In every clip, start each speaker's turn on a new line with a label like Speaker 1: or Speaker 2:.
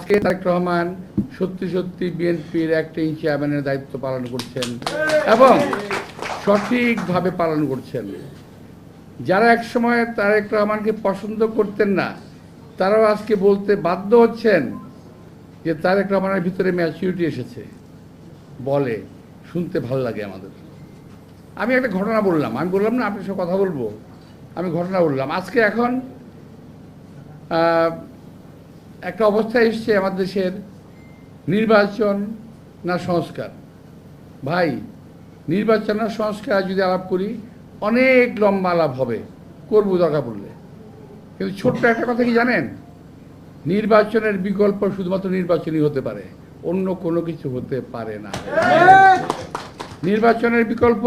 Speaker 1: আজকে তারেক রহমান সত্যি সত্যি বিএনপির অ্যাক্টিং চেয়ারম্যানের দায়িত্ব পালন করছেন এবং সঠিকভাবে পালন করছেন। যারা একসময় তারেক রহমানকে পছন্দ করতেন না, তারাও আজকে বলতে বাধ্য হচ্ছেন যে তারেক রহমানের ভিতরে ম্যাচুরিটি এসেছে। বলে শুনতে ভালো লাগে আমাদের। আমি একটা ঘটনা বললাম, আমি বললাম না আপনার সাথে কথা বলবো, আমি ঘটনা বললাম। আজকে এখন একটা অবস্থা এসছে আমাদের দেশের, নির্বাচন না সংস্কার। ভাই, নির্বাচন না সংস্কার যদি আলাপ করি অনেক লম্বা আলাপ হবে, করবো দরকার পড়লে। কিন্তু ছোট্ট একটা কথা কি জানেন, নির্বাচনের বিকল্প শুধুমাত্র নির্বাচনই হতে পারে, অন্য কোনো কিছু হতে পারে না। নির্বাচনের বিকল্প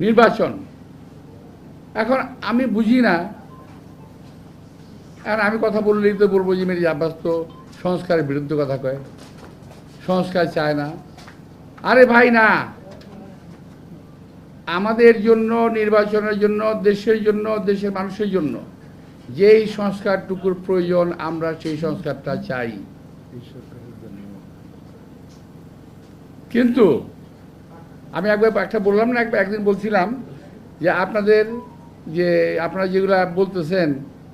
Speaker 1: নির্বাচন। এখন আমি বুঝি না, আর আমি কথা বললেই তো বলবো যে মির্জা আব্বাস তো সংস্কারের বিরুদ্ধে কথা কয়, সংস্কার চায় না। আরে ভাই না, আমাদের জন্য, নির্বাচনের জন্য, দেশের জন্য, দেশের মানুষের জন্য যেই সংস্কারটুকুর প্রয়োজন আমরা সেই সংস্কারটা চাই। কিন্তু আমি একবার একটা বললাম না, একদিন বলছিলাম যে আপনারা যেগুলা বলতেছেন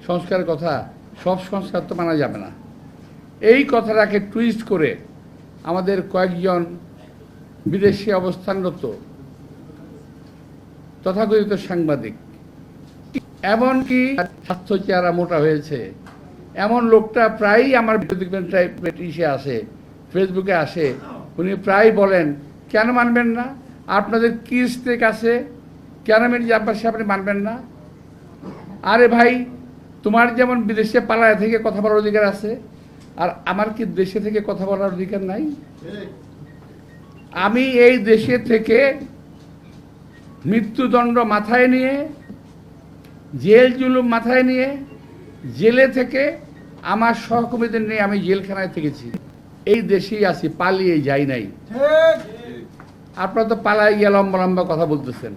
Speaker 1: সংস্কারের কথা, সব সংস্কার তো মানা যাবে না। এই কথাটাকে টুইস্ট করে আমাদের কয়েকজন বিদেশে অবস্থানরত তথাকথিত সাংবাদিক, এমনকি স্বাস্থ্য চেহারা মোটা হয়েছে এমন লোকটা প্রায়ই আমার ইসে আসে, ফেসবুকে আসে, উনি প্রায় বলেন কেন মানবেন না, আপনাদের কি স্টেক আছে, কেন মির্জা আব্বাস আপনি মানবেন না? আরে ভাই, তোমার যেমন বিদেশে পালায় থেকে কথা বলার অধিকার আছে, আর আমার কি দেশে থেকে কথা বলার অধিকার নাই? আমি এই দেশে থেকে মৃত্যুদণ্ড মাথায় নিয়ে, জেল জুলুম মাথায় নিয়ে, জেলে থেকে আমার সহকর্মীদের নিয়ে আমি জেলখানায় থেকেছি। এই দেশেই আছি, পালিয়ে যাই নাই। আপনারা তো পালাই গিয়ে লম্বা লম্বা কথা বলতেছেন,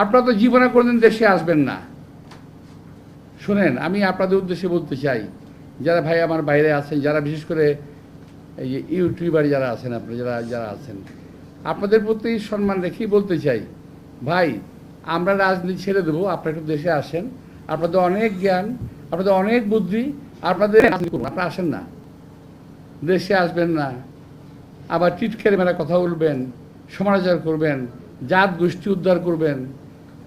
Speaker 1: আপনারা তো জীবনে কোনোদিন দেশে আসবেন না। শোনেন, আমি আপনাদের উদ্দেশ্যে বলতে চাই, যারা ভাই আমার বাইরে আছেন, যারা বিশেষ করে এই যে ইউটিউবার যারা আছেন, আপনি যারা আছেন, আপনাদের প্রতি সম্মান রেখেই বলতে চাই, ভাই আমরা রাজনীতি ছেড়ে দেবো, আপনারা একটু দেশে আসেন, আপনাদের অনেক জ্ঞান, আপনাদের অনেক বুদ্ধি, আপনারা আসেন না, দেশে আসবেন না, আবার টিটকারি মেরা কথা বলবেন, সমালোচনা করবেন, জাত গোষ্ঠী উদ্ধার করবেন,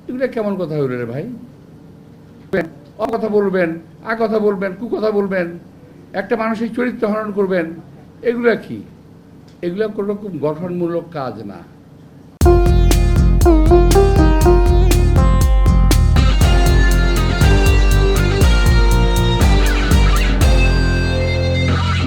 Speaker 1: এগুলো কেমন কথা হইল রে ভাই? অকথা বলবেন, কথা বলবেন, কুকথা বলবেন, একটা মানুষের চরিত্র হনন করবেন, এগুলো কি? এগুলো কোনো রকম গঠনমূলক কাজ না।